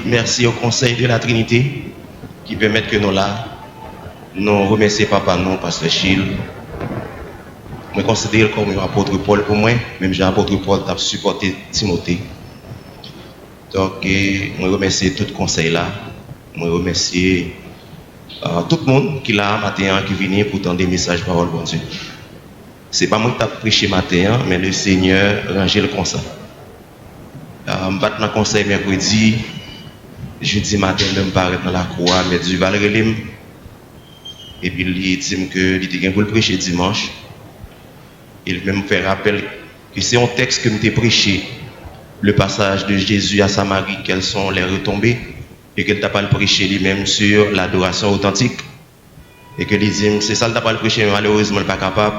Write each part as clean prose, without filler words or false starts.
Merci au Conseil de la Trinité qui permet que nous là. Nous remercions Papa, nous, Pasteur Chil. Je considère comme un apôtre Paul pour moi, même j'ai apôtre Paul qui a supporté Timothée. Donc, je remercie tout le conseil là. Je remercie tout le monde qui là matin qui vient pour entendre des messages parole bon Dieu. Ce n'est pas moi qui ai prêché matin, mais le Seigneur range le conseil. Je vais dans le conseil mercredi, jeudi matin, je vais paraître dans la croix, mais Dieu va le relire. Et puis il dit que il était pour le prêcher dimanche. Il même fait rappel que c'est un texte que nous avons prêché, le passage de Jésus à Samarie, quelles sont les retombées, et qu'il n'a pas le prêché lui-même sur l'adoration authentique. Et que il dit, c'est ça qu'il n'a pas le prêché, mais malheureusement il n'est pas capable.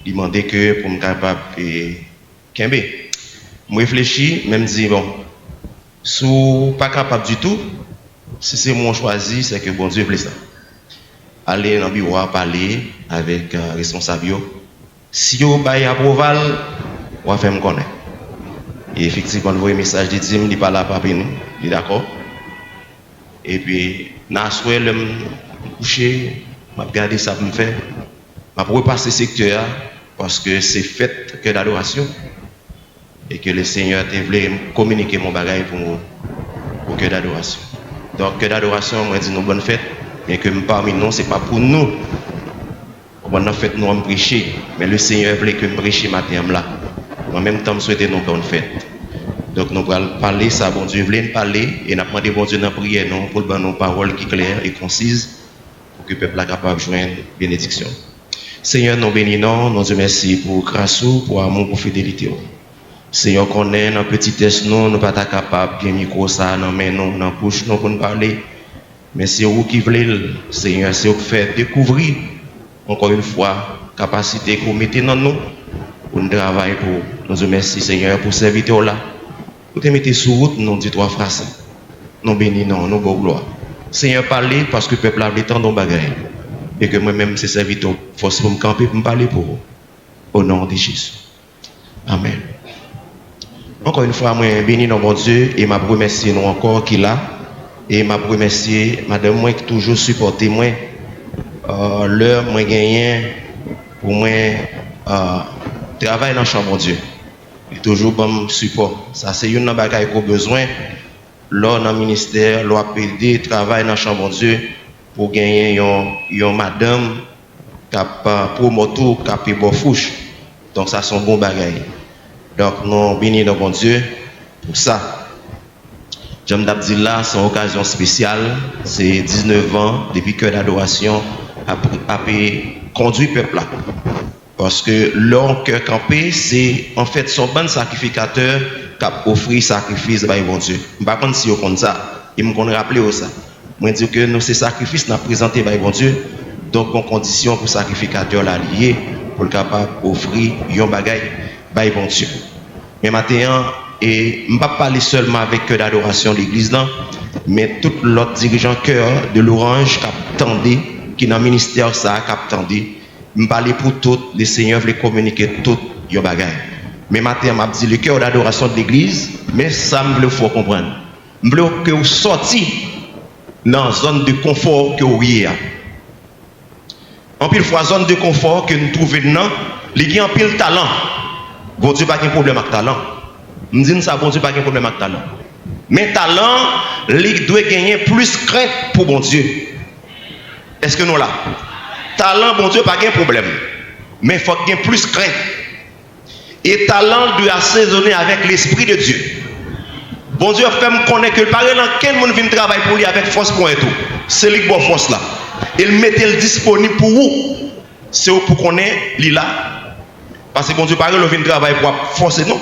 Il demandait que pour me capable de Kembe. Je réfléchis, même dit, bon, si vous n'êtes pas capable du tout, si c'est moi choisi, c'est que bon Dieu plaît ça. Aller dans le bureau, parler avec responsable. Si vous avez un approval, on va faire me connaître. Et effectivement, on voit un message de Dim, il n'est pas là pour nous, il est d'accord. Et puis, dans le soir, je me coucher, je vais regarder ça pour me faire. Je vais repasser ce secteur parce que c'est fait que d'adoration. Et que le Seigneur a voulu communiquer mon bagage pour que d'adoration. Donc, que d'adoration, moi, je dis nous bonne fête. Bien que parmi nous, ce n'est pas pour nous. On a fait nous prêcher, mais le Seigneur voulait que je prêche matin là. En même temps, je souhaite nous bonne fête. Donc nous allons parler ça, bon Dieu voulait nous parler et nous demandé bon Dieu dans la prière non pour donner nos paroles qui claires et concises pour que le peuple soit capable de joindre bénédiction. Seigneur, nous bénissons, nous Dieu merci pour grâce, pour amour, pour fidélité. Seigneur, qu'on est dans petitesse, nous ne sommes pas capables de micro ça, dans main, nous, dans bouche, nous pour nous parler. Mais c'est vous qui voulez, Seigneur, c'est vous qui faites découvrir encore une fois capacité que vous mettez dans nous pour nous travailler pour nous remercier, Seigneur, pour serviteur là. Vous te mettez sous route, nous dit trois phrases. Nous bénissons, nous beau gloire. Seigneur, parlez parce que le peuple a le temps de bagaille. Et que moi-même, c'est serviteur, force pour me camper, pour me parler pour vous. Au nom de Jésus. Amen. Encore une fois, moi, bénis dans mon Dieu et m'a remercié nous encore qui là. Et m'a remercié madame moi qui toujours supporté moi. L'heure moi gagné pour moi travail dans la chambre de Dieu. Il toujours bon support. Ça c'est une bagaille qu'on a besoin. Là dans le ministère, l'OAPD travaille dans la chambre de Dieu pour gagner une madame qui a promoteur qui a pris bon fouche. Donc ça c'est un bon bagaille. Donc nous bénis dans bon Dieu pour ça. J'aime dire là, c'est une occasion spéciale. C'est 19 ans depuis que l'adoration a conduit le peuple là. Parce que leur cœur campé, c'est en fait son bon sacrificateur qui a offert sacrifice à bon Dieu. Je ne sais pas si vous connaissez ça. Il me connaît rappeler ça. Je dis que nous, ces sacrifices nous présentés par bon Dieu. Donc, en condition pour le sacrificateur là lié pour le capable d'offrir un bagage par bon Dieu. Mais maintenant, et je ne vais pas parler seulement avec cœur d'adoration de l'église, mais tout l'autre dirigeant cœur de l'Orange qui attendait, qui est dans le ministère, ça qui attendait. Je vais parler pour tout, le Seigneur veut communiquer tout les bagages. Mais maintenant, je dis le cœur d'adoration de l'église, mais ça me faut comprendre. Je veux que vous sortiez dans la zone de confort que vous avez. En pile fois, zone de confort que nous trouvons dedans, il y a un pile talent. Bon Dieu, pas de problème avec talent. Je dis ça, bon Dieu, pas de problème avec talent. Mais talent, il doit gagner plus crainte pour bon Dieu. Est-ce que nous là? Talent, bon Dieu, pas de problème. Mais il faut qu'il y ait plus crainte. Et talent doit assaisonner avec l'Esprit de Dieu. Bon Dieu fait me connaître que le parent dans quel monde vient travailler pour lui avec force pour tout. C'est lui qui a force là. Il mettait le disponible pour vous. C'est pour qu'on ait lui là. Parce que bon Dieu parle vient travailler pour forcer non.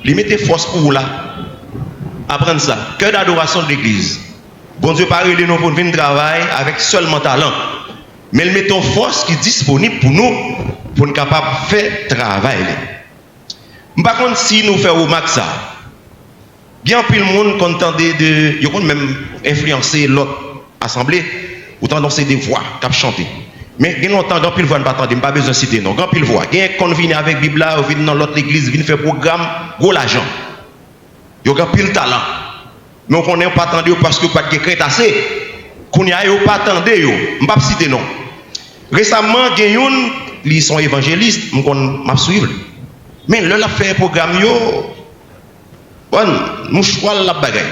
Il mettait force pour vous là. Apprendre ça. Cœur d'adoration de l'église. Bon Dieu parle nous pour venir travailler avec seulement talent. Mais il met une force qui est disponible pour nous pour nous capables de faire travail. Par contre, si nous faisons remarque ça, bien plus le monde contendait de. Ils ont même influencer l'autre assemblée, autant danser des voix, cap chanter. Mais il y a longtemps, quand il voit, pas besoin de citer, non, quand il voit, il y a qu'on vient avec la Bible là, ou vient dans l'autre église, vient faire programme, gros l'argent. Il y a pile talent. Mais on n'est pas attendu parce que pas de crétacé. Qu'on y a pas attendu yo. On pas citer non. Récemment, Gayoun, ils sont évangélistes, m'a suivre. Mais là la fait programme yo bon, mouchoir la bagaille,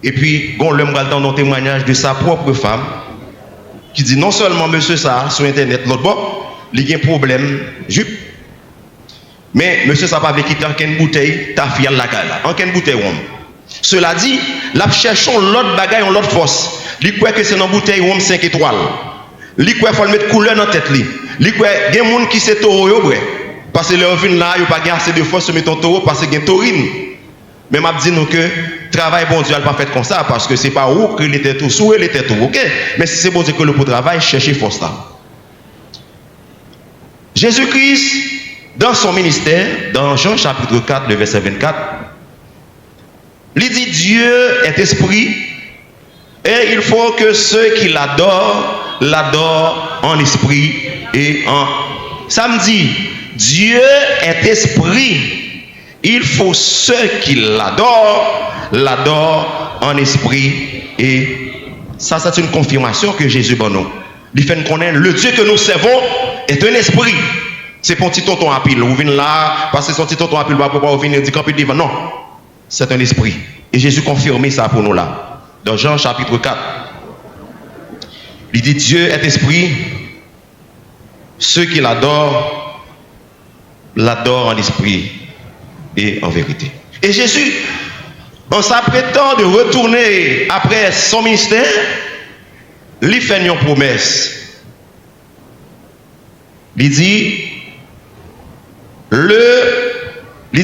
et puis gon l'homme dans un témoignage de sa propre femme qui dit non seulement monsieur ça sur internet l'autre bon, il y a un problème jupe. Mais monsieur ça pas quitter en quelle bouteille ta fille la gala, en quelle bouteille rhum. Cela dit, la cherchons l'autre bagaille en l'autre force. Li croit que c'est une bouteille rhum 5 étoiles. Li croit faut mettre couleur dans tête li. Li croit gen monde qui c'est taureau yo bre. Parce que leur vin là, yo pas gen assez de force sur mettre taureau parce que gen taurine. Mais m'a dit nous que travail bon Dieu a pas fait comme ça parce que c'est pas où que il était tout sous il était tout OK. Mais si c'est bon Dieu que le pour travail chercher force là. Jésus-Christ dans son ministère dans Jean chapitre 4 le verset 24 il dit Dieu est esprit et il faut que ceux qui l'adorent en esprit et en samedi. Dieu est esprit. Il faut ceux qui l'adorent en esprit et ça c'est une confirmation que Jésus bon nous. Il fait nous connaître le Dieu que nous servons est un esprit. C'est pour petit tonton à pile. Vous venez là parce que son petit tonton à pile va pouvoir venir dire camper devant. Non. C'est un esprit. Et Jésus confirme ça pour nous là. Dans Jean chapitre 4. Il dit Dieu est esprit. Ceux qui l'adorent en esprit et en vérité. Et Jésus, en s'apprêtant de retourner après son ministère, lui fait une promesse. Il dit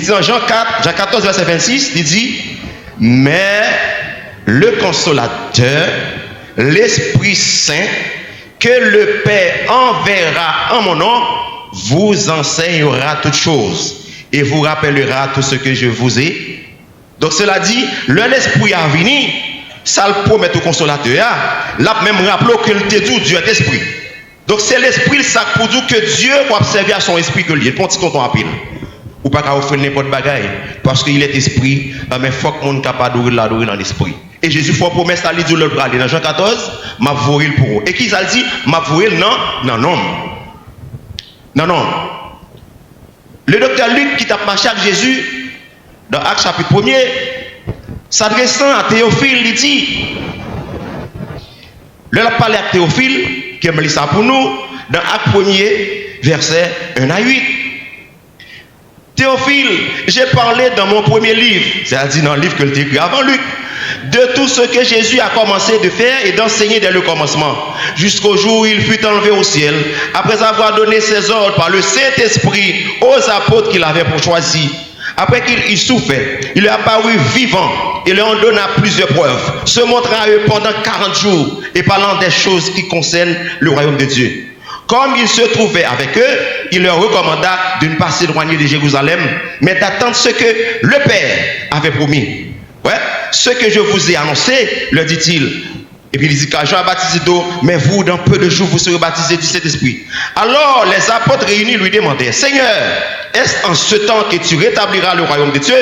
dans Jean 14, verset 26, il dit, mais le consolateur, l'Esprit Saint, que le Père enverra en mon nom, vous enseignera toutes choses et vous rappellera tout ce que je vous ai. Donc cela dit, l'Esprit a venu, ça le promet au consolateur, là même rappelé que le dit Dieu est esprit. Donc c'est l'esprit ça pour dire que Dieu va observer à son esprit que lui, pour petit tonton à pile. Ou pas qu'à offrir n'importe bagaille parce qu'il est esprit, mais il faut que monde capable d'adorer dans l'esprit. Et Jésus fait promesse à lui dire le bras dans Jean 14, m'a voué pour eux. Et qui ça dit m'a voué non. Le docteur Luc qui t'a marché avec Jésus dans Actes chapitre 1er s'adressant à Théophile, il dit le a parlé à Théophile qui a mis ça pour nous dans Actes 1er verset 1 à 8. Théophile, j'ai parlé dans mon premier livre, c'est-à-dire dans le livre que j'ai écrit avant Luc, de tout ce que Jésus a commencé de faire et d'enseigner dès le commencement, jusqu'au jour où il fut enlevé au ciel, après avoir donné ses ordres par le Saint-Esprit aux apôtres qu'il avait pour choisir. Après qu'il y souffrait, il est apparu vivant et leur donna plusieurs preuves, se montrant à eux pendant 40 jours et parlant des choses qui concernent le royaume de Dieu. Comme il se trouvait avec eux, il leur recommanda de ne pas s'éloigner de Jérusalem, mais d'attendre ce que le Père avait promis. Ouais, ce que je vous ai annoncé, leur dit-il. Et puis il dit, car Jean a baptisé d'eau, mais vous, dans peu de jours, vous serez baptisés du Saint-Esprit. Alors les apôtres réunis lui demandèrent, Seigneur, est-ce en ce temps que tu rétabliras le royaume de Dieu?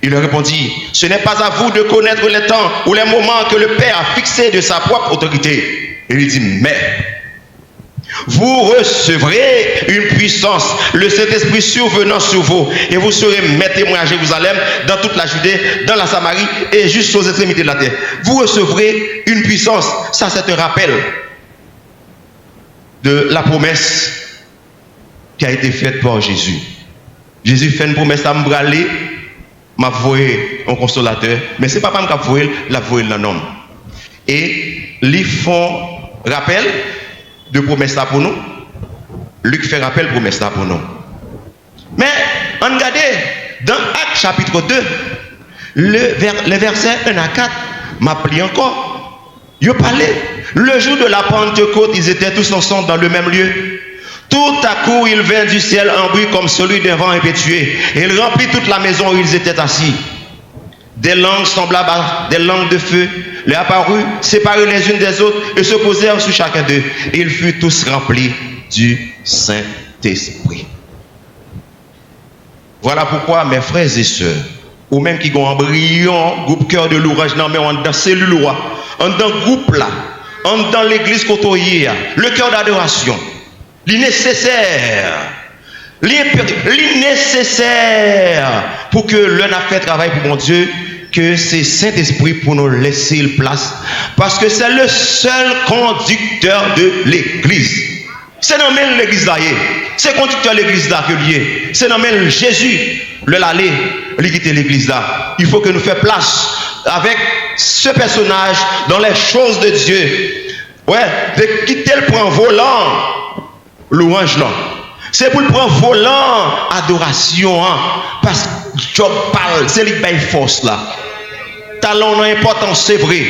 Il leur répondit, ce n'est pas à vous de connaître les temps ou les moments que le Père a fixés de sa propre autorité. Et il dit, mais vous recevrez une puissance, le Saint-Esprit survenant sur vous, et vous serez mes témoins à Jérusalem, dans toute la Judée, dans la Samarie et jusqu'aux extrémités de la terre. Vous recevrez une puissance. Ça, c'est un rappel de la promesse qui a été faite par Jésus. Jésus fait une promesse à m'braler, m'a voué un consolateur, mais c'est pas moi qui a voué, l'a voué dans l'homme. Et ils font rappel de promesse là pour nous. Luc fait rappel de promesse là pour nous. Mais on regarde dans Actes chapitre 2, les versets 1 à 4, m'appelé encore. Il parlait. Le jour de la Pentecôte, ils étaient tous ensemble dans le même lieu. Tout à coup, il vint du ciel un bruit comme celui d'un vent impétueux. Et il remplit toute la maison où ils étaient assis. Des langues semblables à des langues de feu leur apparurent, séparées les unes des autres, et se posèrent sur chacun d'eux. Et ils furent tous remplis du Saint-Esprit. Voilà pourquoi, mes frères et sœurs, ou même qui ont un brillant groupe cœur de l'ouvrage dans dans cellule dans groupe là dans l'église côtoyée le cœur d'adoration nécessaire nécessaire pour que l'un a fait travail pour mon Dieu que c'est Saint-Esprit pour nous laisser place parce que c'est le seul conducteur de l'église. C'est dans l'église là, c'est conducteur de l'église là que lié. C'est dans Jésus le l'aller, il quitte l'église là. Il faut que nous fassions place avec ce personnage dans les choses de Dieu. Ouais, de quitter le point volant, louange là. C'est pour le point volant, adoration, hein, parce que Job parle, c'est lui qui a force là. Talent a importance, c'est vrai.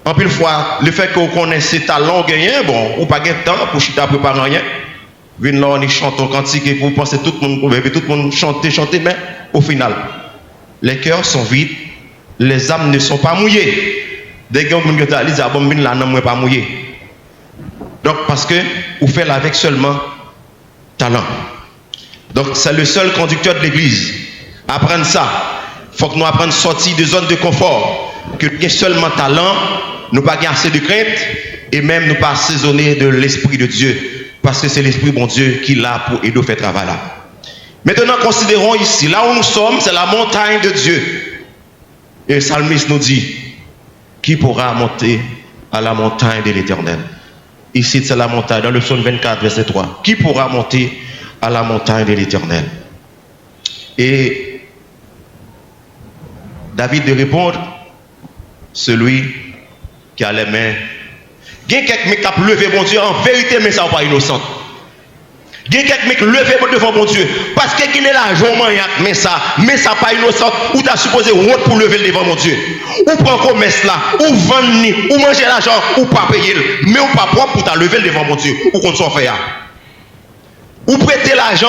En plus, fois, le fait qu'on connaisse ces talents gagnés, bon, ou pas de temps pour chita préparer rien. Vin là, on chante un cantique et vous pensez tout le monde chanter, mais au final, les cœurs sont vides, les âmes ne sont pas mouillées. Dès que vous dites, ah bon, là, non, pas mouillé. Donc, parce que vous faites avec seulement talent. Donc, c'est le seul conducteur de l'église. Apprendre ça. Il faut que nous apprenions à sortir de zone de confort. Que nous ayons seulement talent, nous pas assez de crainte et même nous pas assaisonner de l'Esprit de Dieu. Parce que c'est l'Esprit bon Dieu qui l'a pour aider à faire travail là. Maintenant, considérons ici, là où nous sommes, c'est la montagne de Dieu. Et le psalmiste nous dit, qui pourra monter à la montagne de l'Éternel? Ici, c'est la montagne, dans le psaume 24, verset 3. Qui pourra monter à la montagne de l'Éternel? Et David de répondre, celui qui a les mains. Il y a quelqu'un qui a levé mon Dieu, en vérité, mais ça n'est pas innocent. Il y a quelqu'un qui a levé devant mon Dieu, parce que qui est l'argent, mais ça n'est pas innocent, ou tu as supposé route pour lever devant mon Dieu. Ou prendre commerce là, ou vendre, ou manger l'argent, ou pas payer, mais ou pas propre pour te lever devant mon Dieu, ou qu'on s'en fait. Ou prêter l'argent,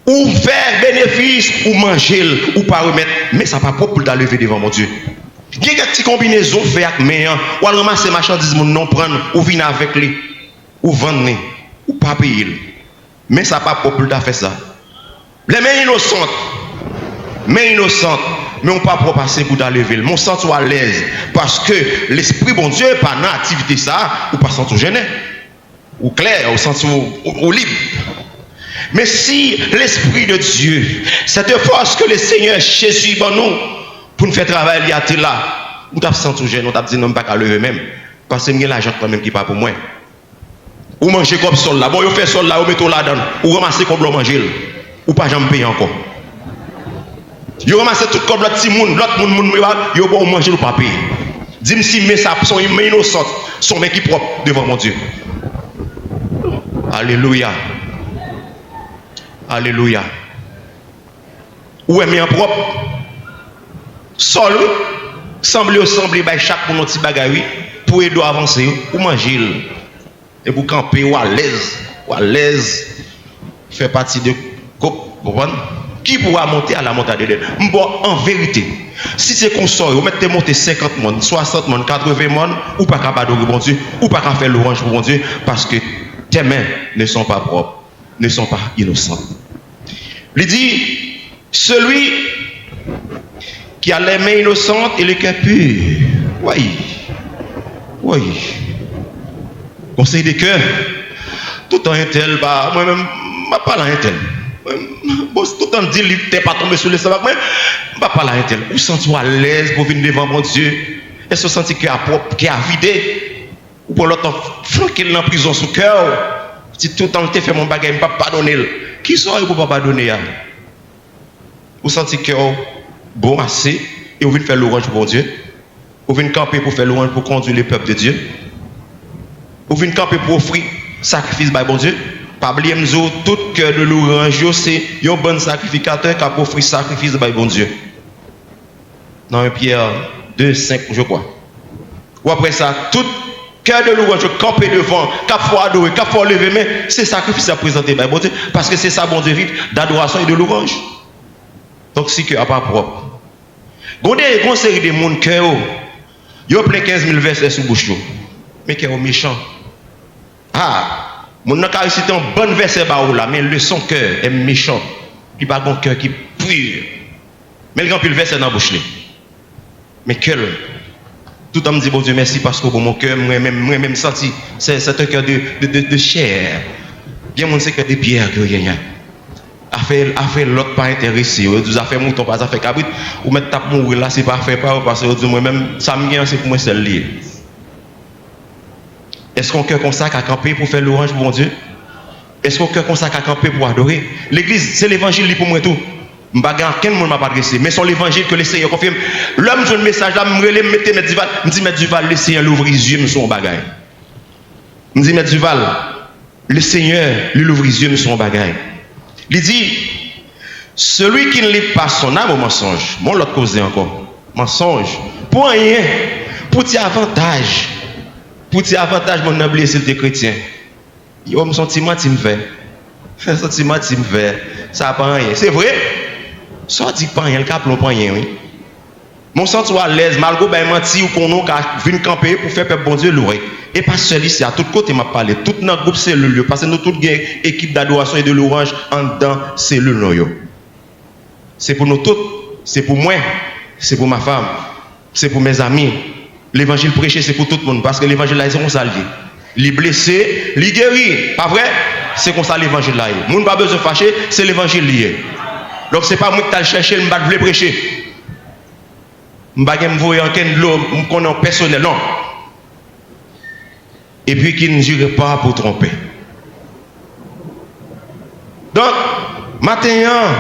ou faire bénéfice, ou manger, ou pas remettre, mais ça n'est pas propre pour te lever devant mon Dieu. Il y a des petites combinaisons fait avec mes ou alors ramasser marchandises, non prendre, ou venir avec lui, ou vendre, ou pas payer. Mais ça n'est pas propre pour faire ça. Les mains innocentes, mais on ne peut pas passer pour lever. Mon sens à l'aise, parce que l'Esprit bon Dieu n'est pas dans l'activité ça, ou pas sentir gêné, ou clair, ou sentir ou libre. Mais si l'Esprit de Dieu, cette force que le Seigneur Jésus pour nous, pour nous faire travailler, il y a là, nous t'avons senti gêné, nous t'avons dit non, pas qu'à lever même, parce que c'est l'argent quand même qui n'est pas pour moi. Ou manger comme sol là, bon, vous faites sol là, vous mettez là-dedans, ou ramasser comme l'on manger, ou pas jamais payer encore. Vous ramassez tout comme l'autre petit monde, l'autre monde, vous pas manger ou pas payer. Dis-moi si mes ça sont innocents, sont mes qui propres devant mon Dieu. Alléluia. Alléluia. Ou est mis en propre. Sol, semblez chaque pour notre petit bagaille pour aider à avancer, pour manger et pour camper ou à l'aise, faire partie de qui pourra monter à la montagne de Dieu. En vérité, si c'est qu'on sort, vous mettez monter 50 monde, 60 monde, 80 monde, ou pas capable d'adorer bon Dieu, ou pas capable faire l'orange pour bon Dieu, parce que tes mains ne sont pas propres, ne sont pas innocentes. Il dit, celui qui a les mains innocentes et le cœur pur. Oui. Conseil de cœur. Tout en tel, moi-même, je ne parle pas un tel. Tout en dit, il n'est pas tombé sur le sabbat, mais je ne parle pas un tel. Vous sentez à l'aise pour venir devant mon Dieu. Est-ce que vous sentez qu'il y a propre, qu'il y a vidé? Ou pour l'autre, flanquer dans la prison sous cœur. Si tout le temps, tu fais mon bagage, je ne peux pas pardonner. Qui sera pour ne pas pardonner? Vous sentez que bon assez et vous venez faire l'orange pour Dieu. Vous venez camper pour faire l'orange pour conduire le peuple de Dieu. Vous venez camper pour offrir sacrifice par bon Dieu. Pas oublier tout cœur de l'orange, c'est un bon sacrificateur qui a offert sacrifice par bon Dieu. Dans 1 Pierre 2, 5, je crois. Ou après ça, tout cœur de l'orange camper devant, cap faut adorer, cap faut lever, mais c'est sacrifice à présenter par bon Dieu. Parce que c'est ça, bon Dieu, vite, d'adoration et de l'orange. Donc, si cœur n'est pas propre. Il y a une série de gens qui ont plein 15 000 versets sous bouche. Mais qui sont méchants. Mon n'a pas récité un bon verset là, mais le son cœur est méchant. Il n'y a pas un cœur qui est pur. Mais le grand pile verset dans la bouche. Mais quel tout le monde dit bon Dieu merci parce que pour mon cœur, moi-même senti, c'est un cœur de chair. Bien mon c'est que des pierres que rien. A fait l'autre pas intéressé, vous a fait mouton pas ça fait cabrit ou mettre tape mourir là c'est pas fait pas parce que moi-même ça me c'est pour moi seul lié. Est-ce qu'on cœur comme ça qu'à camper pour faire l'orange pour mon Dieu? Est-ce qu'on cœur comme ça qu'à camper pour adorer? L'église c'est l'évangile pour moi tout. M'bagarre quel monde m'a pas adressé mais c'est l'évangile que le Seigneur confirme. L'homme je le message là me relève mettre Duval, me dit mettre Duval le Seigneur l'ouvre les yeux me son bagaille. Me dit mettre Duval le Seigneur lui ouvre les yeux me son bagaille. Il dit celui qui ne lit pas son âme au mensonge, mon l'autre cause encore mensonge pour rien pour tes avantages. Pour tes avantages, mon noble, c'est le chrétien. Yo, mon sentiment, tu me fais. Sentiment, tu me fais. Ça n'a pas rien. C'est vrai. Ça dit pas rien, le cap, l'on pas rien, oui. Mon sentiment à l'aise, malgré ben menti ou qu'on a venu camper pour faire peuple bon Dieu louer. Et pas seul ici, à tout côté m'a parlé. Tout notre groupe c'est le lieu. Parce que nous toute équipe d'adoration et de louange en dedans, c'est le noyau. C'est pour nous tous, c'est pour moi, c'est pour ma femme, c'est pour mes amis. L'évangile prêché, c'est pour tout le monde. Parce que l'évangile là, c'est comme ça lié. Les blessés, les guéris. Pas vrai? C'est comme ça l'évangile là. Les gens pas besoin de fâcher, c'est l'évangile lié. Donc, c'est pas moi qui t'ai cherché, je ne vais pas prêcher. Je ne vais pas voir en quel l'homme, je connais personnel, non. Et puis, qui ne jure pas pour tromper. Donc, maintenant,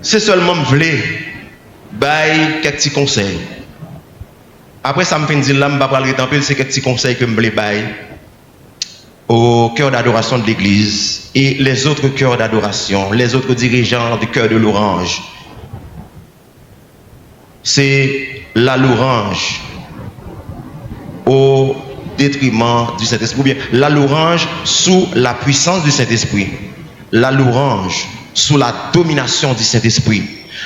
c'est seulement me voulais, bail quelques petits conseils. Après ça me fait dire là, je ne vais pas parler de c'est quelques petits conseils que je me bail au cœur d'adoration de l'église et les autres cœurs d'adoration, les autres dirigeants du cœur de l'orange. C'est la louange au détriment du Saint-Esprit, ou bien la louange sous la puissance du Saint-Esprit, la louange sous la domination du Saint-Esprit,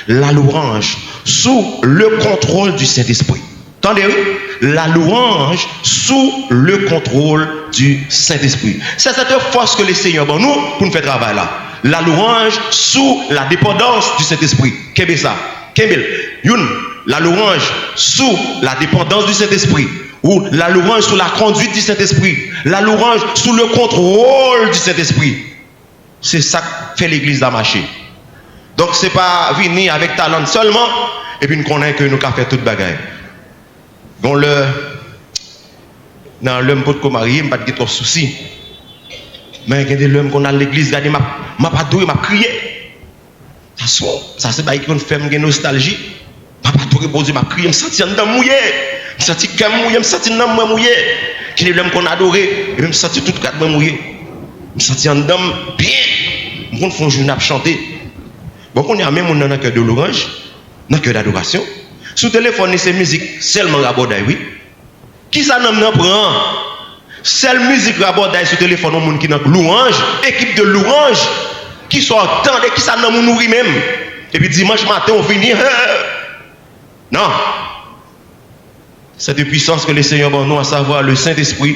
la louange sous le contrôle du Saint-Esprit. Entendez, oui? La louange sous le contrôle du Saint-Esprit. C'est cette force que le Seigneur bon nous pour nous faire travail là. La louange sous la dépendance du Saint-Esprit. Qu'est-ce que ça? La louange sous la dépendance du Saint-Esprit. Ou la louange sous la conduite du Saint-Esprit. La louange sous le contrôle du Saint-Esprit. C'est ça que fait l'église à marcher. Donc c'est pas venir avec talent seulement et puis nous connaissons que nous avons fait toute bagaille. Dans l'homme pour qu'on marie, je n'ai pas de trop soucis. Mais il y a des hommes qu'on a à l'église, je m'a pas doué, m'a crié. Ça c'est pas qu'on fait une nostalgie. Je m'a pas doué, bon Dieu, m'a crié, je me sens en dedans mouillé. Je me sens comme mouillé, je me sens en dedans mouillé. Qui est l'homme qu'on a adoré, et je me sens tout quatre mouillé. Je me sens en dedans bien. Je me fais un jour à chanter. Bon, on est même dans le cœur de l'orange, dans le cœur d'adoration. Sous téléphone, c'est musique seulement rabodaille, oui. Qui ça n'en prend? Seule musique rabodaille sur téléphone, au monde qui n'a louange, équipe de louange, qui sont entendus, qui ça n'en nourrit même. Et puis dimanche matin, on finit. Non. Cette puissance que le Seigneur a nous, à savoir le Saint-Esprit,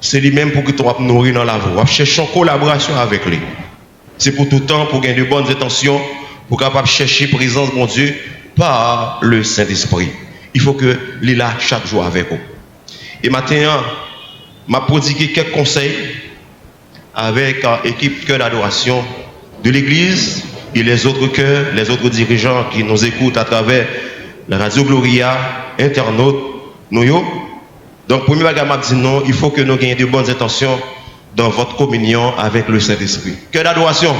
c'est lui-même pour que tu nous nourrir dans la voie. Cherchons collaboration avec lui. C'est pour tout temps, pour gagner de bonnes intentions, pour capable chercher présence, mon Dieu, par le Saint-Esprit. Il faut que l'il là chaque jour avec vous. Et maintenant, m'a prodigué quelques conseils avec l'équipe cœur d'adoration de l'Église et les autres cœurs, les autres dirigeants qui nous écoutent à travers la Radio Gloria, internautes, nous. Donc, premier bagage m'a dit non, il faut que nous gagnions de bonnes intentions dans votre communion avec le Saint-Esprit. Cœur d'adoration,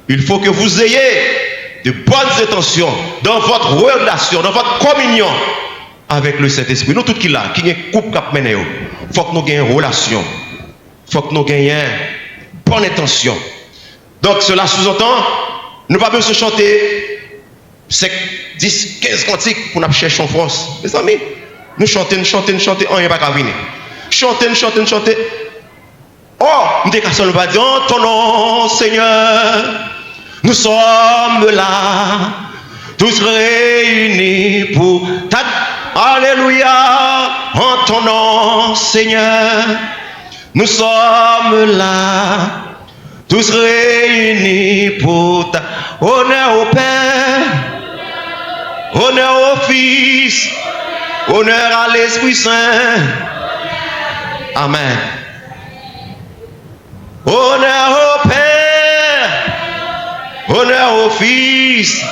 il faut que vous ayez de bonnes intentions dans votre relation, dans votre communion avec le Saint-Esprit. Nous, tout qui là, qui est couple cap mené, il faut que nous gagnions une relation. Il faut que nous gagnions bonne intention. Donc, cela sous-entend, nous pas besoin de chanter 5, 10, 15 cantiques pour nous chercher en force. Mes amis, nous chantons, on n'est pas qu'à venir. Chanter. Oh, nous décassons le pas dire, en ton nom, Seigneur. Nous sommes là, tous réunis pour ta... Alléluia, en ton nom, Seigneur. Nous sommes là, tous réunis pour ta... Honneur au Père, honneur au Fils, honneur à l'Esprit Saint. Amen. Honneur au Père, honneur au Fils,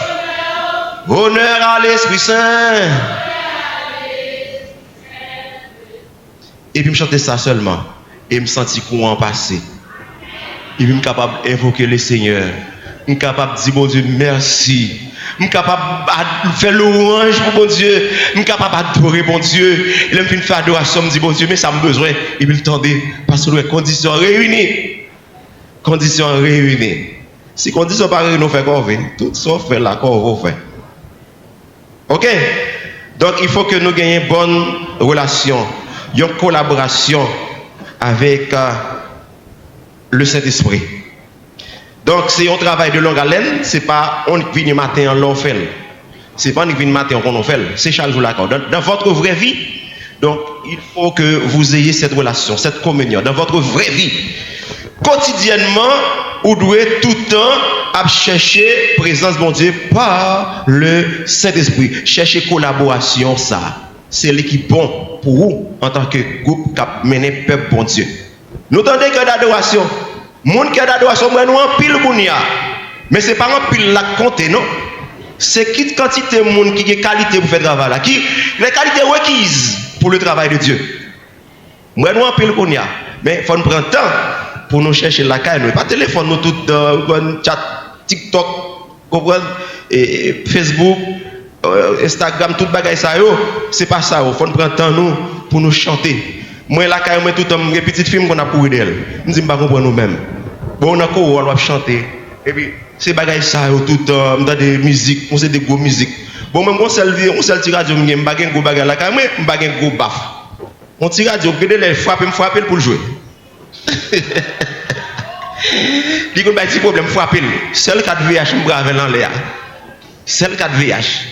honneur à l'Esprit Saint. Et puis me chanter ça seulement. Et me sentir courant passer. Et puis me capable d'invoquer le Seigneur. Je suis capable de dire bon Dieu merci. Je suis capable de faire l'orange pour bon Dieu. Je suis capable d'adorer bon Dieu. Et là, je fais adoration, je dis bon Dieu, mais ça me besoin. Et puis le tendez. Parce que les conditions réunies. Conditions réunies. Si conditions pas réunies, on fait quoi? Tout ça fait là, qu'on va faire. Ok? Donc il faut que nous gagnions une bonne relation, une collaboration avec le Saint-Esprit. Donc c'est un travail de longue haleine, c'est pas on vient matin on fait. C'est pas on vient matin on fait, c'est chaque jour là. Dans votre vraie vie, donc il faut que vous ayez cette relation, cette communion dans votre vraie vie. Quotidiennement, vous devez tout le temps à chercher présence de mon Dieu par le Saint-Esprit. Chercher collaboration, ça. C'est l'équipe bon pour vous en tant que groupe qui a mené peuple bon Dieu. Nous entendons que d'adoration. Moun qui a d'adoration, nous en pile mounia. Mais ce n'est pas en pile la compte, non. C'est qui quantité de monde qui a qualité pour faire le travail là. Qui les qualités requises pour le travail de Dieu. Nous en pile mounia. Mais il faut nous prendre le temps pour nous chercher la caille. Pas téléphone, nous tout chat, TikTok, Facebook, Instagram, tout bagay ça yo. C'est pas ça. Il faut nous prendre le temps nous pour nous chanter. Moi la caille, moi tout un petit film qu'on a pour d'elle. Nous ne pas comprendre nous-mêmes. Bon, on a quoi on va chanter. Et puis c'est bagay ça yo tout dans des musiques, on sait des gros musiques. Bon même on seul petit radio, me pas un gros bagay la caille, moi pas un gros baf. On tire radio, regarder les frapper pour le jouer. Il y a un petit problème frapper. Seul 4 VH me brave dans l'air. Seul 4 VH.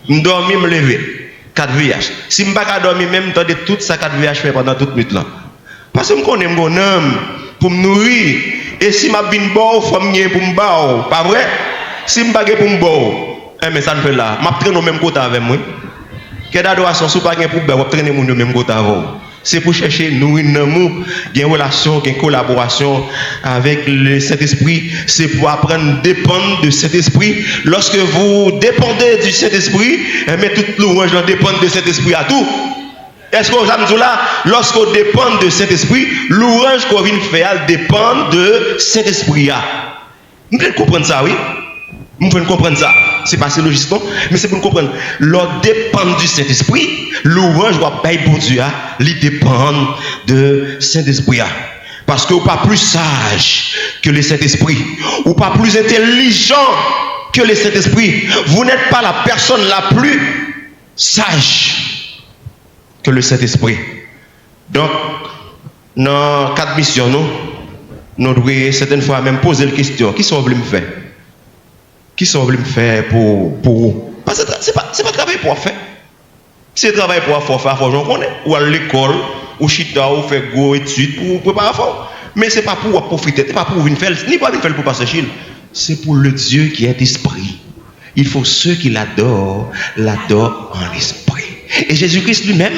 Je dors, me lever. 4 VH. Si je ne peux pas dormir, même dans tout ça 4 VH fait pendant toute nuit là. Parce que je connais mon homme pour me nourrir. Et si je suis bon, il faut me pour me boire. Pas vrai? Si je ne suis pas pour me boire, mais ça ne fait là. Je traîne au même côté avec moi. Quelle adoration, si je ne suis pas pour me boire, je traîne au même côté avec vous. C'est pour chercher nourrir l'amour, une relation, une collaboration avec le Saint-Esprit. C'est pour apprendre à dépendre de cet esprit. Lorsque vous dépendez du Saint-Esprit, mais toute l'ouange dépend de cet esprit à tout. Est-ce que vous avez là, lorsqu'on dépend de cet esprit, l'ouange qu'on vient faire dépend de cet esprit. Vous pouvez comprendre ça, oui? Vous pouvez comprendre ça. C'est pas si logique, non? Mais c'est pour nous comprendre. L'on dépend du Saint-Esprit. L'ouange doit payer pour Dieu. Il dépend de Saint-Esprit. Parce que vous pas plus sage que le Saint-Esprit. Ou pas plus intelligent que le Saint-Esprit. Vous n'êtes pas la personne la plus sage que le Saint-Esprit. Donc, dans 4 missions, nous devons certaines fois même poser la question. Qui sont venus me faire? Qui sont venus me faire pour vous? Parce que ce n'est pas travail pour faire. C'est travail pour faire, j'en connais. Ou à l'école, ou chita, ou faire gros études pour préparer fort. Mais ce n'est pas pour profiter, ce n'est pas pour venir faire, ni pas venir faire pour passer Chil. C'est pour le Dieu qui est esprit. Il faut ceux qui l'adorent en esprit. Et Jésus-Christ lui-même,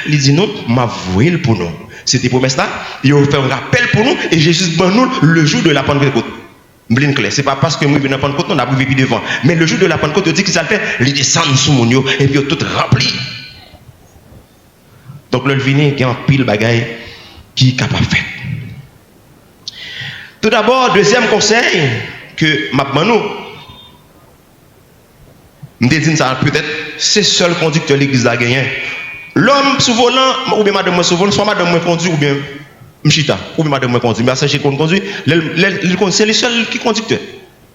il dit non, m'a voué pour nous. C'était promesse là, il a fait un rappel pour nous, et Jésus dit nous le jour de la Pentecôte. Ce n'est pas parce que nous venons à la Pentecôte, on a vécu devant. Mais le jour de la Pentecôte, il dit qu'il s'est fait, il descend sous mon yo, et puis il a tout rempli. Donc le vini, il y a un pile bagaille qui est capable de faire. Tout d'abord, deuxième conseil que m'abmanou, je dis ça peut-être, c'est seul conducteur de l'église a gagné. L'homme sous volant, ou bien madame sous volant, soit madame me conduit, ou bien m'chita, ou bien madame me conduit. Mais c'est qu'on conduit, c'est le seul qui conducteur.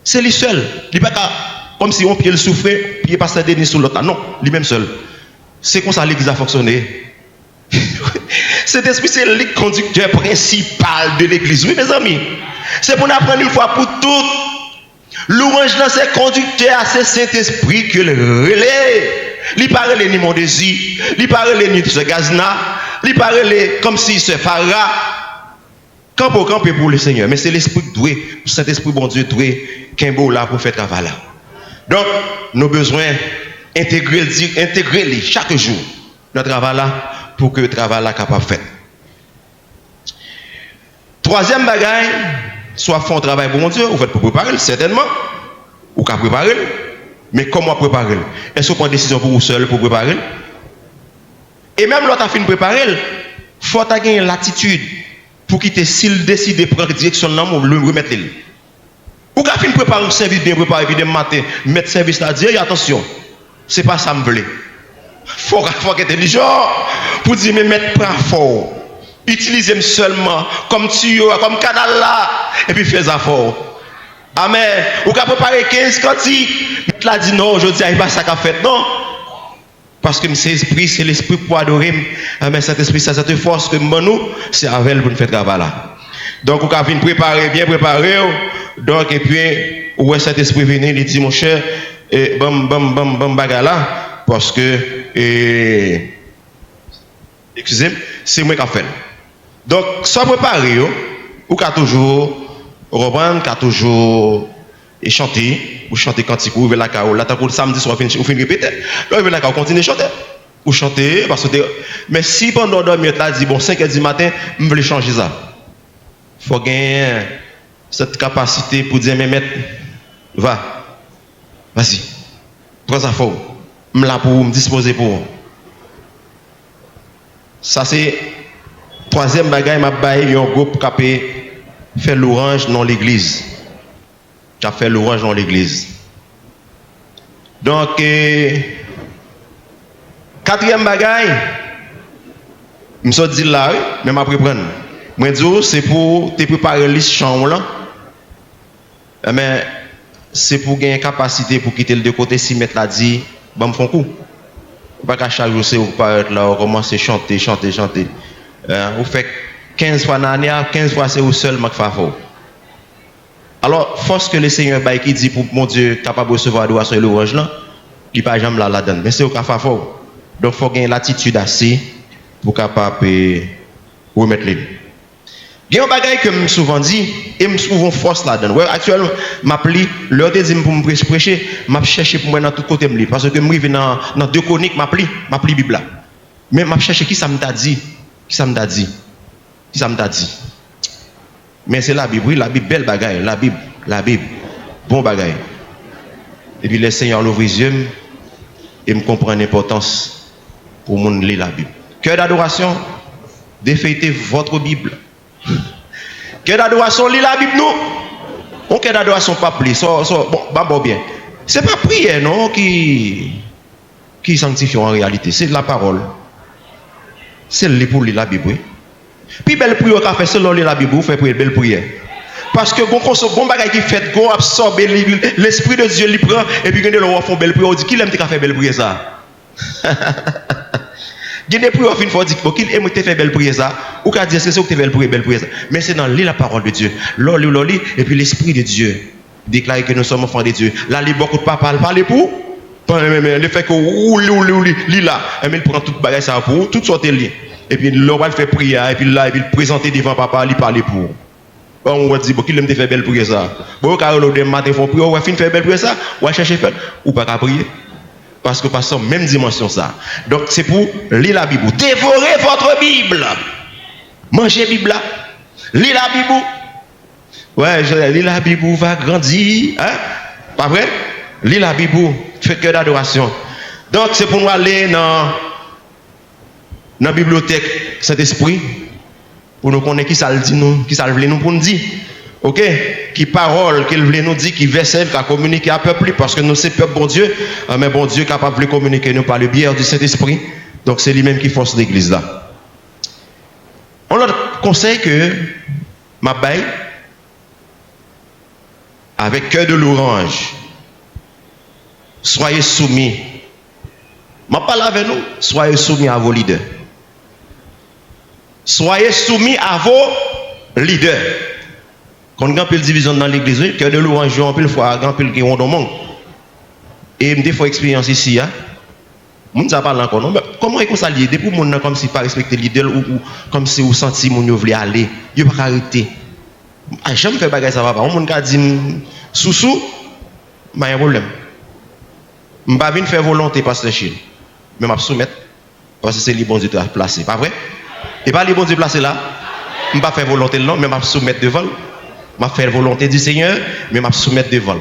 C'est le seul. Il n'est pas comme si on pied le souffrait, pied pasteur Denis sur l'autre. Non, lui-même seul. C'est comme ça l'église a fonctionné. Cet esprit, c'est le conducteur principal de l'église. Oui, mes amis. C'est pour nous apprendre une fois pour toutes. L'ouange dans ses conducteurs, c'est Saint-Esprit que le relais. Il parle ni mon désir, il parle ni ce gazna, il parle comme si ce Phara. Camper pour le Seigneur. Mais c'est l'esprit doué, Saint-Esprit bon Dieu doué, qu'un beau là pour faire travail là. Donc, nous avons besoin intégrer chaque jour dans le travail là pour que le travail là capable faire. Troisième bagaille, soit faire un travail pour mon Dieu, ou faites pour préparer, certainement, ou qu'à préparer, mais comment préparer? Est-ce qu'on prend une décision pour vous seul pour préparer? Et même l'autre a fini de préparer, il faut avoir l'attitude pour quitter s'il décide de prendre direction là, ou le remettre là. Ou qu'à fini de préparer un service bien préparé, puis de matin, mettre service là, dire attention, c'est pas ça me veut. Faut être intelligent pour dire mais mettre pas fort. Utilisez-moi seulement comme tuyau, comme canal là, et puis fais ça fort. Amen. Ou qu'à préparer 15 cantiques, mais là dit non, aujourd'hui, il n'y a pas ça qu'a fait, non. Parce que c'est l'esprit pour adorer. Amen. Cet esprit, cette force que nous, c'est avec elle pour nous faire travail là. Donc, on a bien préparé. Donc, et puis, où est cet esprit venu, il dit, mon cher, bam, baga là, parce que, excusez-moi, c'est moi qui ai fait. Donc, soit préparé, ou qu'à toujours reprendre, qu'à toujours chanter, ou chanter cantique, ou la caou, là, le samedi soir, ou fin répéter. Là, la caou, continue à chanter. Ou chanter, parce que, mais si pendant dormir, là, dit, bon, 5h du matin, je veux changer ça. Il faut gagner cette capacité pour dire, mais maître, vas-y, prends ça fort, je suis là pour me disposer pour. Ça, c'est troisième bagaille, m'a baillé un groupe qui a fait l'orange dans l'église. Qui a fait l'orange dans l'église. Donc, quatrième bagaille, je me suis dit là, mais je vais prendre. Moi, c'est pour te préparer les chambre là. Mais c'est pour gagner capacité pour quitter le deux côtés si mettre la dit, bon, me font coup. Pas qu'à chaque jour, c'est vous paraître là, on commence à chanter. Vous faites 15 fois dans l'année, 15 fois c'est vous seul, qui fait fort. Alors, force que le Seigneur bail qui dit pour mon Dieu capable de recevoir l'adoration et l'orage là, il n'est pas jamais là-dedans. Mais c'est vous qui fait fort. Donc, il faut gagner l'attitude assez pour capable remettre les. Il y a un bagage que je souvent dit, et je souvent force là-dedans. Ouais, actuellement, je m'appelle, l'heure de dire pour me prêcher, je cherche pour moi dans tout côté. Parce que je suis dans deux chroniques, je m'appelle Bible là. Mais je cherche qui ça me t'a dit. Mais c'est la Bible, oui, la Bible, belle bagaille, la Bible, bon bagaille. Et puis le Seigneur l'ouvre les yeux et me comprend l'importance pour mon lire la Bible. Cœur d'adoration, défeuilletez votre Bible. Cœur d'adoration, lis la Bible, nous. On cœur d'adoration pas pli, bon bien. C'est pas prière, non, qui sanctifie en réalité, c'est la parole. C'est le pour lire la Bible, oui. Puis belle prière qu'a fait, c'est lire la Bible, vous faites belle prière. Parce que bon bagage qui fait, go absorber l'esprit de Dieu, il prend, et puis quand on fait belle prière, on dit qu'il aime te faire belle prière ça. Il y a des prières qui font dire qu'il aime te faire belle prière ça, ou qu'à dire c'est ça que tu fais belle prière ça. Mais c'est dans lire la parole de Dieu. Loli, et puis l'esprit de Dieu déclare que nous sommes enfants de Dieu. Là, il beaucoup de papa parler pour. Le fait que lit là, il prend toute bagage ça pour, tout sorte lié. Et puis l'on va faire prière, et puis là, il présenter devant papa, il parler pour. On va dire, qu'il aime te faire belle prière ça. Bon, car le matin, font prière, on va finir faire belle prière ça, on va chercher faire, ou pas qu'à prier. Parce que pas ça, même dimension ça. Donc c'est pour lire la Bible. Dévorez votre Bible. Mangez la Bible. Lire la Bible. Ouais, lire la Bible va grandir. Hein? Pas vrai? Lire la Bible. Faites cœur d'adoration. Donc c'est pour nous aller dans la bibliothèque Saint-Esprit. Pour nous connaître qui ça le dit nous, qui ça le veut nous pour nous dire. Ok, qui parole qu'il voulait nous dire, qui verset, qui a communiqué à peuple, parce que nous c'est peuple bon Dieu, mais bon Dieu capable de communiquer nous par le biais du Saint-Esprit. Donc c'est lui-même qui force l'église là. On leur conseille que ma baille avec cœur de l'orange, soyez soumis. Ma parle avec nous, soyez soumis à vos leaders. Soyez soumis à vos leaders. Quand on a une division dans l'église, cœur de l'orange, on peut le fois, on peut le dans le monde. Et me fois expérience ici, on ne sait pas encore. Non? Mais comment est-ce qu'on s'allie? Depuis mon comme si pas respecter l'idée ou comme si vous sentez mon voulez aller, il pas arrêter. Jamais fait bagage ça va pas. On m'a dit sous, mais il y a un problème. Je ne vais pas faire volonté, pasteur Chil. Mais je vais soumettre. Parce que c'est le bon Dieu qui a placé. Pas vrai? Et pas le bon Dieu placé là. Je ne vais pas faire volonté non, mais je vais soumettre devant. Je vais faire volonté du Seigneur, mais je vais soumettre devant.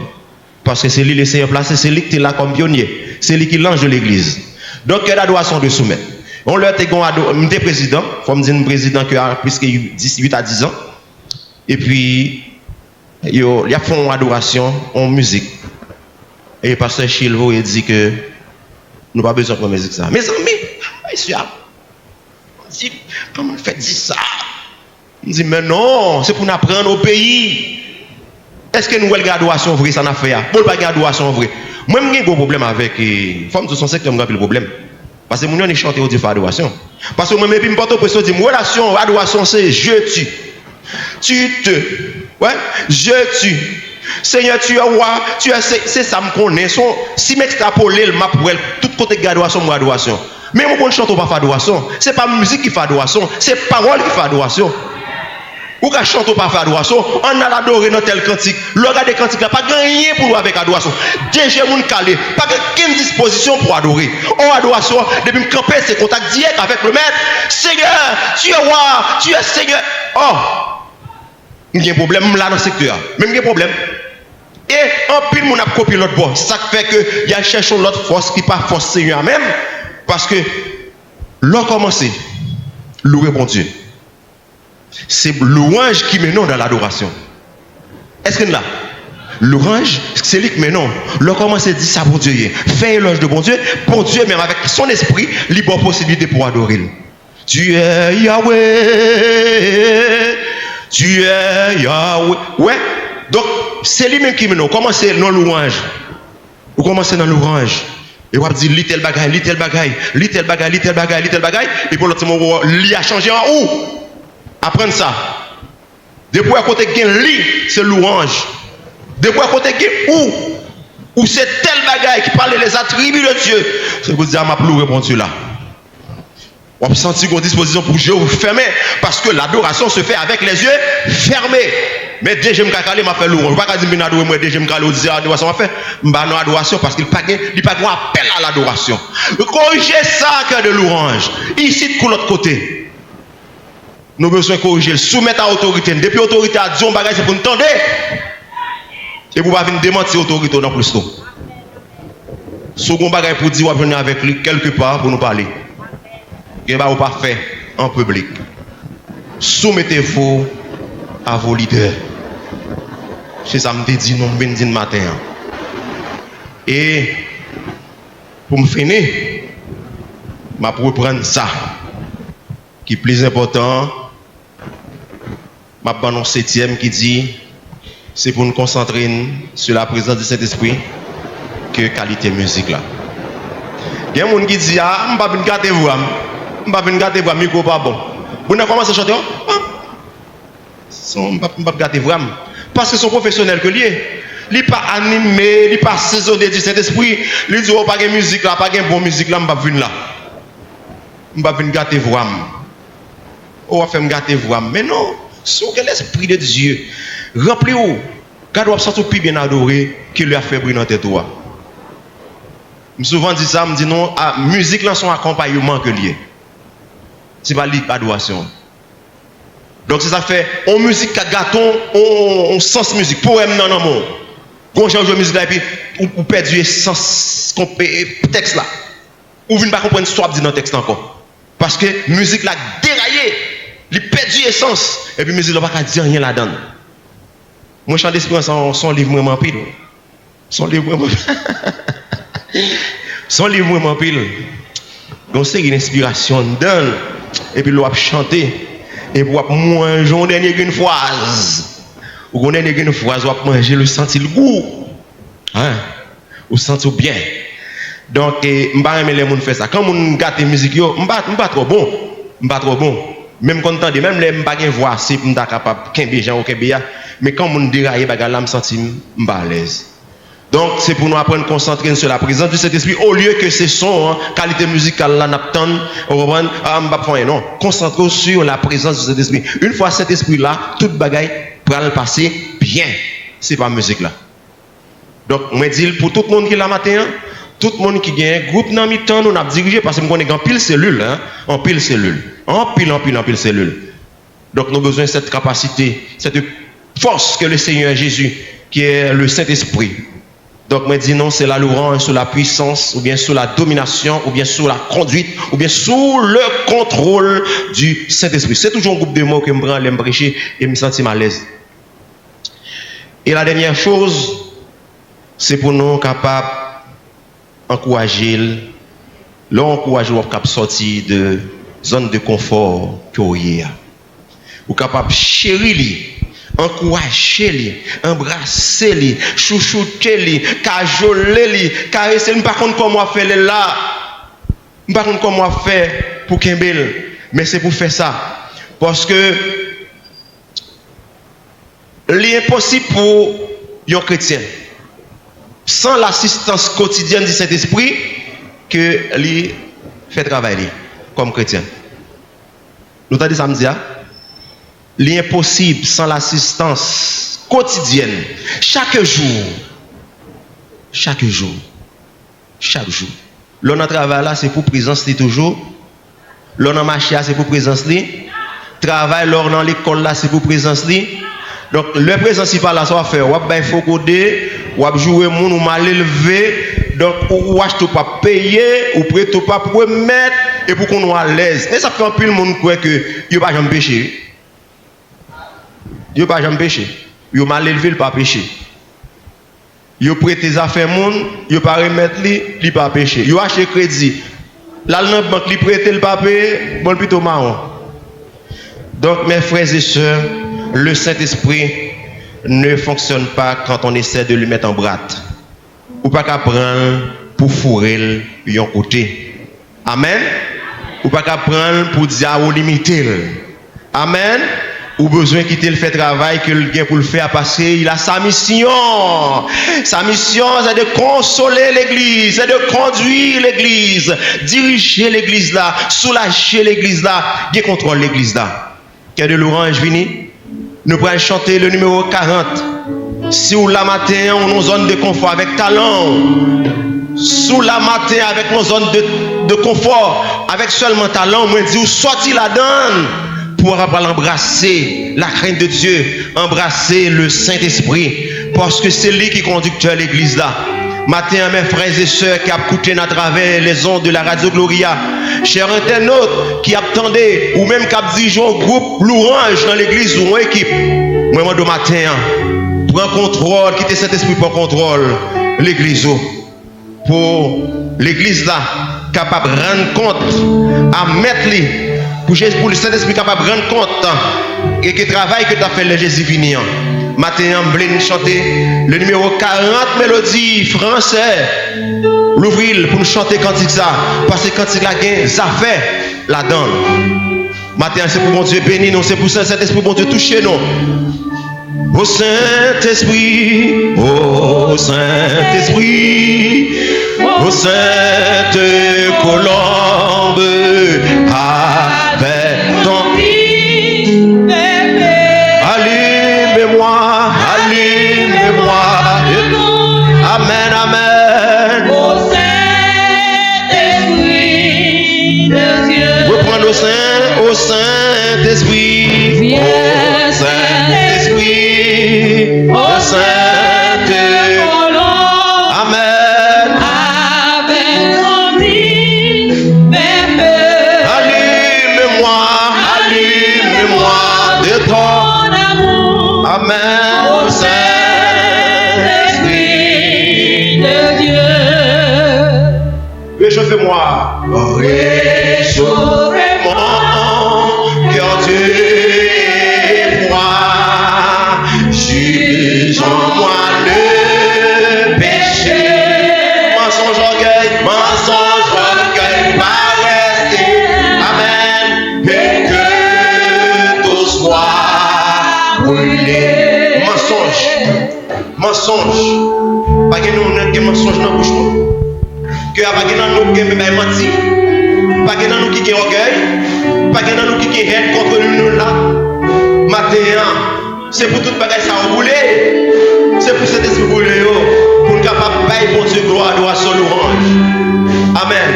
Parce que c'est lui le Seigneur placé, c'est lui qui est là comme pionnier. C'est lui qui est l'ange de l'église. Donc, il y a l'adoration de soumettre. On leur était président, il faut me dire un président qui a plus que 8 à 10 ans. Et puis, il y a fait une adoration en musique. Et le pasteur Chilvo il dit que nous n'avons pas besoin de musique ça. Mes amis, monsieur, on dit, comment on fait dire ça? On dit, mais non, c'est pour nous apprendre au pays. Est-ce que nous avons une adoration vraie, ça n'a fait? Pour pas une adoration vraie. Moi, j'ai un gros problème avec les femmes de son secteur, j'ai un problème. Parce que nous avons chanté au Dieu pour adoration. Parce que moi, je me porte au pression, je dis, relation, adoration, c'est je tue. Tu te. Ouais, je tue. Seigneur, tu es roi, tu es, c'est ça me connaît. Si m'extrapoler le map pour elle, tout côté de adoration, moi adoration. Mais moi, je ne chante pas faire adoration. Ce n'est pas musique qui fait adoration, c'est parole qui fait adoration. Ou qu'à chanter pas faire adoration, on a adoré dans tel cantique. Le gars des cantiques là, pas rien pour nous avec adoration. Déjà, mon calé, pas qu'une disposition pour adorer. En adoration, depuis me camper, c'est contact direct avec le maître. Seigneur, tu es roi, tu es Seigneur. Oh, il y a un problème là dans le secteur. Même il y a un problème. Et en pile, mon a copié l'autre bord. Ça fait que il y a cherché l'autre force qui n'est pas force Seigneur même. Parce que l'on commence, louer bon Dieu. C'est louange qui mène dans l'adoration. Est-ce que là, louange, c'est lui qui mène. L'on commence à dire ça pour Dieu. Fait éloge de bon Dieu, même avec son esprit, libre possibilité pour adorer. Tu es Yahweh. Tu es Yahweh. Ouais. Donc, c'est lui-même qui mène. Commencez dans louange. Vous commencez dans louange. Et vous dites, lit tel bagaille, lit tel bagaille, lit tel bagaille, lit tel bagaille, lit tel bagaille. Et pour l'autre moment, lit a changé en où? Apprenez ça. Depuis à côté de lit, c'est louange. Depuis à côté de où c'est tel bagaille qui parle des attributs de Dieu. C'est vous dire, m'a pleuré bon Dieu là. On peut sentir une disposition pour Dieu fermé. Parce que l'adoration se fait avec les yeux fermés. Mais déjà, je me m'a fait louange. Je ne vais pas dire que moi, déjà, je me dire adoration. Je vais faire adoration parce qu'il n'y a pas de appel à l'adoration. Corrigez ça, cœur de louange. Ici, de l'autre côté. Nous avons besoin de corriger, soumettre à l'autorité. Depuis l'autorité a dit, on bagage, c'est pour nous tendre. Et pour ne pas venir démentir l'autorité dans plus tôt. Si on bagage pour dire, on va venir avec lui quelque part pour nous parler. Et va pas faire en public. Soumettez-vous à vos leaders. C'est ça me dit non ben matin. Et pour me finir, je vais reprendre ça qui est plus important. Je vais un septième qui dit c'est pour nous concentrer sur la présence de cet esprit que qualité musique là. Il y a des gens qui disent ah, je ne vais pas gâter vous. Je ne vais pas gâter vous, micro pas bon. Vous n'avez commencé à chanter? Je ne vais pas gâter vous. Parce que son professionnel que lié. Il n'est pas animé, il n'est pas saisonné du Saint-Esprit. Il dit, oh, pas de musique là, pas de bonne musique là, je ne vais pas venir là. Je ne vais pas venir gâter vous. On va faire gâter vous. Mais non, c'est l'Esprit de Dieu. Remplis-vous. Quand on sent plus bien adoré, qu'il lui a fait briller dans tes doigts. Je souvent dit ça, je me dis non, la musique là, son accompagnement que lié. Ce n'est pas l'adoration. Donc c'est ça fait, en musique, gâton, on sens musique, poème non non non. Quand on change de musique là, et puis on perd du sens, texte là. Ou vous ne pas comprendre ce que dit dans le texte encore. Parce que musique là déraillé, il perd du essence. Et puis musique là, pas dire rien là-dedans. Moi, je chante d'esprit, son livre vraiment pile. Son livre vraiment son livre vraiment pile. Donc c'est une inspiration dedans. Et puis l'on chanter. Et pour manger on dernier une phrase. Ou on dernier une phrase, on manger le sentir le goût. Hein? Ou sentir bien. Donc je pas aimer les gens faire ça. Quand on gâte musique yo, pas trop bon. Pas trop bon. Même quand on même les pas gain voix, c'est pas capable kembe gens ou kembe ya, mais quand on déraille bagarre là me sentir pas à l'aise. Donc c'est pour nous apprendre à concentrer sur la présence de cet esprit au lieu que ce son qualité musicale là n'attend non, concentrez sur la présence de cet esprit. Une fois cet esprit là, toute bagaille pourra le passer bien. C'est pas musique là. Donc moi dis pour tout le monde qui est là matin, Tout le monde qui gagne un groupe dans mi-temps, nous avons dirigé parce que nous avons en pile cellule, hein? En pile cellule. En pile cellule. Donc nous avons besoin de cette capacité, cette force que le Seigneur Jésus, qui est le Saint-Esprit. Donc moi dis non, c'est la louange sous la puissance, ou bien sous la domination, ou bien sous la conduite, ou bien sous le contrôle du Saint-Esprit. C'est toujours un groupe de mots que je prends, je me prêcher et je me sens à l'aise. Et la dernière chose, c'est pour nous capables d'encourager, l'encourager à sortir de zone de confort que vous avez. Ou capable de chérir, encourager, embrasser, chouchouter, cajoler, caresser. Je ne sais pas comment faire là. Je ne sais pas comment faire pour Kimbel. Mais c'est pour faire ça. Parce que l'impossible pour un chrétien, sans l'assistance quotidienne du Saint-Esprit, que lui fait travailler comme chrétien. Nous t'avons dit samedi, l'impossible sans l'assistance quotidienne, chaque jour. L'on a travail là, c'est pour présence toujours. L'on a marché là, c'est pour présence li. Travail l'on dans l'école là, c'est pour présence li. Donc le principal là, ça va faire, il faut coder, ou jouer moun ou mal élevé, donc ou acheter pas payer, ou prêter pas pour mettre et pour qu'on soit à l'aise. Et ça fait un peu le monde croit que yo pas jamais péché. Yo pas jamais péché. Yo mal élevé, il pas péché. Yo prêter affaires moun, yo pas remettre li pas péché. Yo acheter crédit. Là dans banque li prêter le papier, bon plutôt marron. Donc mes frères et sœurs, le Saint-Esprit ne fonctionne pas quand on essaie de le mettre en bratte. Ou pas qu'à prendre pour fourrer yon côté. Amen. Ou pas qu'à prendre pour dire ou limiter. Amen. Ou besoin quitter le fait travail que le gain pour le faire passer, il a sa mission. Sa mission, c'est de consoler l'église, c'est de conduire l'église, diriger l'église là, soulager l'église là, qui contrôle l'église là. Quel de l'orange vini? Nous pourrons chanter le numéro 40. Si ou la matin, on nous zone de confort avec talent. Sous la matin avec nos zones de confort, avec seulement talent, on dit ou sorti la donne pour embrasser la crainte de Dieu, embrasser le Saint-Esprit, parce que c'est lui qui conducteur l'église là. Matin, mes frères et sœurs qui écoutent à travers les ondes de la Radio Gloria, chers internautes qui attendent ou même qui dirigent un groupe louange dans l'église ou une équipe, moi de matin, prends contrôle, quittez cet esprit pour contrôle l'église. Pour l'église là, capable de rendre compte, à mettre les, pour le Saint-Esprit capable de rendre compte, et que le travail que tu as fait le Jésus fini. Matin, on voulait chanter le numéro 40 mélodie français. L'ouvrir pour nous chanter cantique ça. Parce que cantique là, ça fait la donne. Matin, c'est pour mon Dieu béni nous, c'est pour ça Saint-Esprit, bon Dieu toucher nous. Ô Saint-Esprit, ô Saint-Esprit, ô Sainte Colombe, avec ton allume-moi, amen, amen. Ô Saint-Esprit de Dieu, reprendre au Saint-Esprit, viens, ô Saint-Esprit, ô Sainte Colombe, amen. avec ton même Allume-moi de ton amour. amen, Ô ô Saint-Esprit de Dieu, réchauffez-moi, réchauffez-moi, car Dieu est froid, juge en moi le péché. Mensonge, orgueil, va rester, amen, et que tout soit brûlé. Mensonge, pas que nous n'ayons mensonge dans la bouche. Que pas que nous qui menti, pas que nous qui orgueil, pas que nous qui haine contre nous là. Matin, c'est pour toute bagaille ça brûler. C'est pour cet esprit brûlé pour nous capables de payer pour Dieu gloire, adoration, louange. Amen.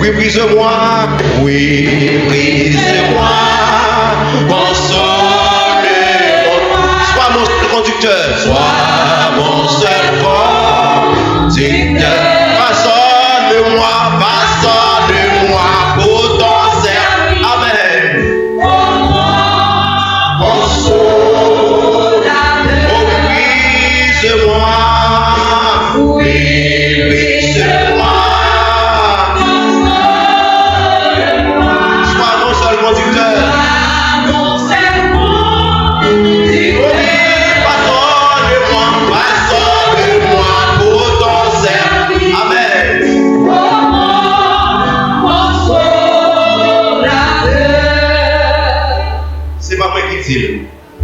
Oui, brise-moi. Oui, brise-moi. Console-moi. Sois mon seul conducteur. Sois mon seul conducteur. Façonne-moi, façonne-moi pour ton service. Amen.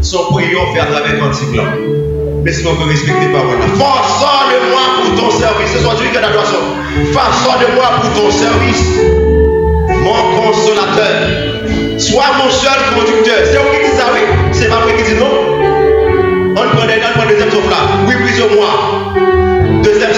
Son prière fait à travers cantique là. Mais si on peut respecter parole là. Façonne-moi pour ton service. C'est soit Dieu qui a l'adoration. Façonne-moi pour ton service. Mon consolateur. Sois mon seul conducteur. C'est vous qui dit ça, oui. C'est pas moi qui dit non. On prend deuxième souffle là. Oui, brise-moi. Deuxième